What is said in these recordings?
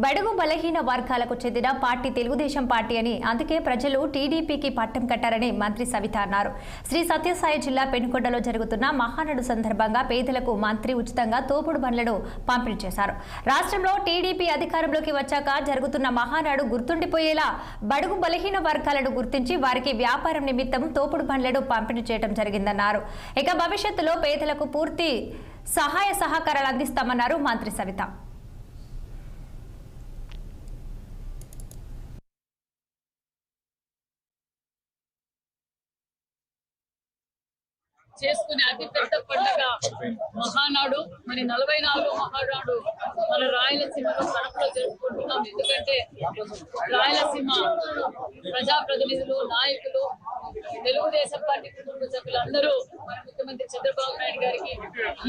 బడుగు బలహీన వర్గాలకు చెందిన పార్టీ తెలుగుదేశం పార్టీ అని, అందుకే ప్రజలు టీడీపీకి పట్టం కట్టారని మంత్రి సవిత అన్నారు. శ్రీ సత్యసాయి జిల్లా పెనుకొండలో జరుగుతున్న మహానాడు సందర్భంగా పేదలకు మంత్రి ఉచితంగా తోపుడు బండ్లను పంపిణీ చేశారు. రాష్ట్రంలో టీడీపీ అధికారంలోకి వచ్చాక జరుగుతున్న మహానాడు గుర్తుండిపోయేలా బడుగు బలహీన వర్గాలను గుర్తించి వారికి వ్యాపారం నిమిత్తం తోపుడు బండ్లను పంపిణీ చేయడం జరిగిందన్నారు. ఇక భవిష్యత్తులో పేదలకు పూర్తి సహాయ సహకారాలు అందిస్తామన్నారు మంత్రి సవిత. చేసుకునే అతి పెద్ద పండుగ మహానాడు. మరి 44 మహానాడు మన రాయలసీమలో కడపలో జరుపుకుంటున్నాం. ఎందుకంటే రాయలసీమ ప్రజాప్రతినిధులు, నాయకులు, తెలుగుదేశం పార్టీ కుటుంబ సభ్యులందరూ మన ముఖ్యమంత్రి చంద్రబాబు నాయుడు గారికి,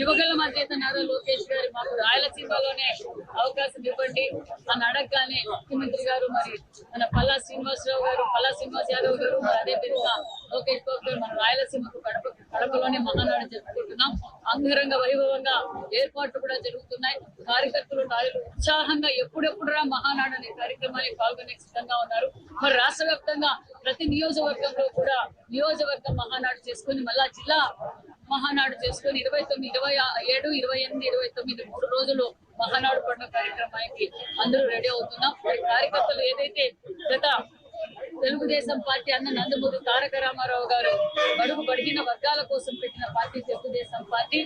యువగల అధినేత నారా లోకేష్ గారు మాకు రాయలసీమలోనే అవకాశం ఇవ్వండి అని అడగగానే ముఖ్యమంత్రి గారు, మరి మన పల్లా శ్రీనివాస్ యాదవ్ గారు, మరి అదే విధంగా లోకేష్ బాబు గారు మన రాయలసీమకు కడపలోనే మహానాడు జరుపుకుంటున్నాం. అంగరంగ వైభవంగా ఏర్పాట్లు కూడా జరుగుతున్నాయి. కార్యకర్తలు నాయకులు ఉత్సాహంగా ఎప్పుడెప్పుడురా మహానాడు అనే కార్యక్రమానికి పాల్గొనే సిద్ధంగా ఉన్నారు. మరి రాష్ట్ర వ్యాప్తంగా ప్రతి నియోజకవర్గంలో కూడా నియోజకవర్గ మహానాడు చేసుకుని, మళ్ళా జిల్లా మహానాడు చేసుకుని 29, 27, 28, 29 3 రోజులు మహానాడు పండుగ కార్యక్రమానికి అందరూ రెడీ అవుతున్నాం. మరి కార్యకర్తలు ఏదైతే గత తెలుగుదేశం పార్టీ అన్న నందమూరి తారక రామారావు గారు బడుగు బడిగిన వర్గాల కోసం పెట్టిన పార్టీ తెలుగుదేశం పార్టీ.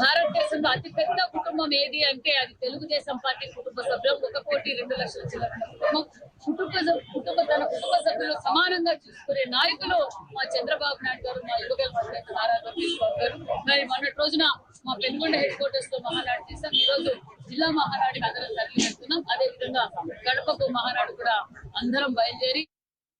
భారతదేశంలో అతిపెద్ద కుటుంబం ఏది అంటే అది తెలుగుదేశం పార్టీ కుటుంబ సభ్యులు. 1,02,00,000 చిల్లర కుటుంబం. తన కుటుంబ సభ్యులు సమానంగా చూసుకునే నాయకులు మా చంద్రబాబు నాయుడు గారు, మా యువగల అధినేత నారా లోకేష్ బాబు గారు. మరి మొన్నటి రోజున మా పెనుగొండ హెడ్ క్వార్టర్స్ లో మహానాడు చేశాం. ఈ రోజు జిల్లా మహానాడుకి అందరం తరలి వెళ్తున్నాం. అదే విధంగా గడపకు మహానాడు కూడా అందరం బయలుదేరి